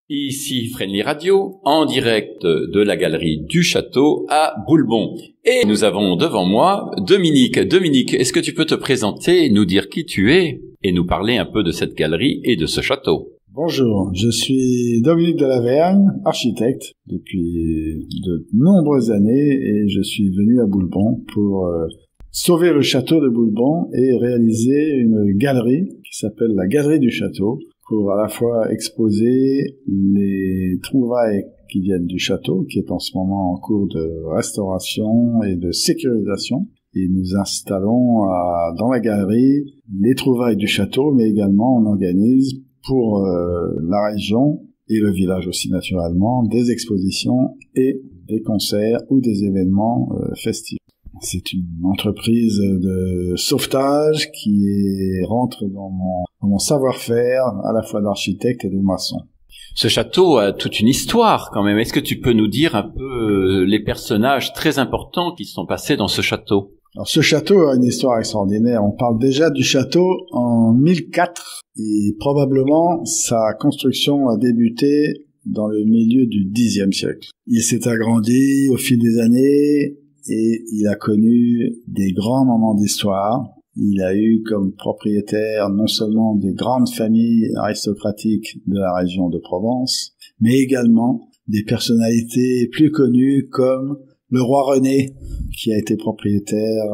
Ici Friendly Radio, en direct de la galerie du Château à Boulbon. Et nous avons devant moi Dominique. Dominique, est-ce que tu peux te présenter, nous dire qui tu es et nous parler un peu de cette galerie et de ce château? Bonjour, je suis Dominique Delavergne, architecte depuis de nombreuses années et je suis venu à Boulbon pour sauver le château de Boulbon et réaliser une galerie qui s'appelle la Galerie du Château pour à la fois exposer les trouvailles qui viennent du château, qui est en ce moment en cours de restauration et de sécurisation. Et nous installons dans la galerie les trouvailles du château, mais également on organise pour la région et le village aussi naturellement des expositions et des concerts ou des événements festifs. C'est une entreprise de sauvetage qui rentre dans mon savoir-faire à la fois d'architecte et de maçon. Ce château a toute une histoire quand même. Est-ce que tu peux nous dire un peu les personnages très importants qui sont passés dans ce château? Alors ce château a une histoire extraordinaire. On parle déjà du château en 1004 et probablement sa construction a débuté dans le milieu du Xe siècle. Il s'est agrandi au fil des années et il a connu des grands moments d'histoire. Il a eu comme propriétaire non seulement des grandes familles aristocratiques de la région de Provence, mais également des personnalités plus connues comme le roi René, qui a été propriétaire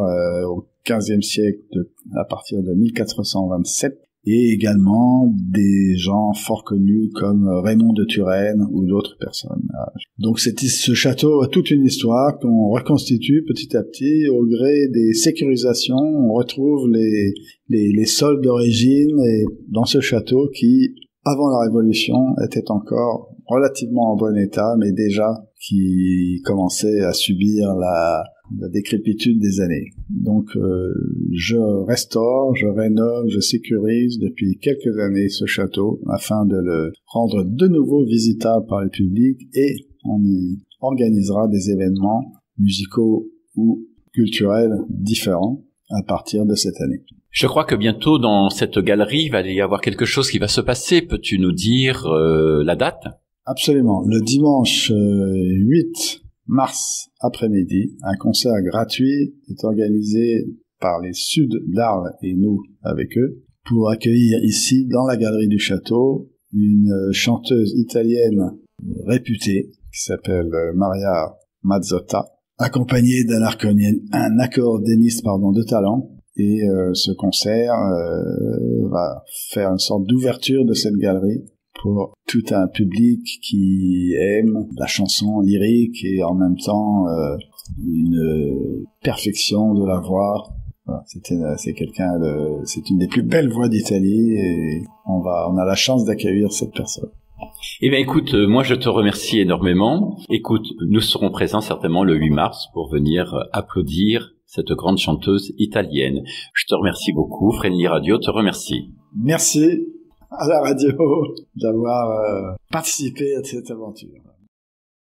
au XVe siècle à partir de 1427, et également des gens fort connus comme Raymond de Turenne ou d'autres personnes. Donc ce château a toute une histoire qu'on reconstitue petit à petit au gré des sécurisations. On retrouve les sols d'origine et dans ce château qui, avant la Révolution, était encore relativement en bon état, mais déjà qui commençait à subir la décrépitude des années. Donc je restaure, je rénove, je sécurise depuis quelques années ce château afin de le rendre de nouveau visitable par le public et on y organisera des événements musicaux ou culturels différents à partir de cette année. Je crois que bientôt dans cette galerie il va y avoir quelque chose qui va se passer. Peux-tu nous dire la date? Absolument. Le dimanche 8 mars après-midi, un concert gratuit est organisé par les Sud d'Arles et nous avec eux pour accueillir ici, dans la galerie du château, une chanteuse italienne réputée qui s'appelle Maria Mazzotta, accompagnée d'un accordéoniste de talent. Et ce concert va faire une sorte d'ouverture de cette galerie pour tout un public qui aime la chanson lyrique et en même temps une perfection de la voix. Voilà, c'est une des plus belles voix d'Italie et on a la chance d'accueillir cette personne. Eh bien écoute, moi je te remercie énormément. Écoute, nous serons présents certainement le 8 mars pour venir applaudir cette grande chanteuse italienne. Je te remercie beaucoup, Friendly Radio te remercie. Merci à la radio d'avoir participé à cette aventure.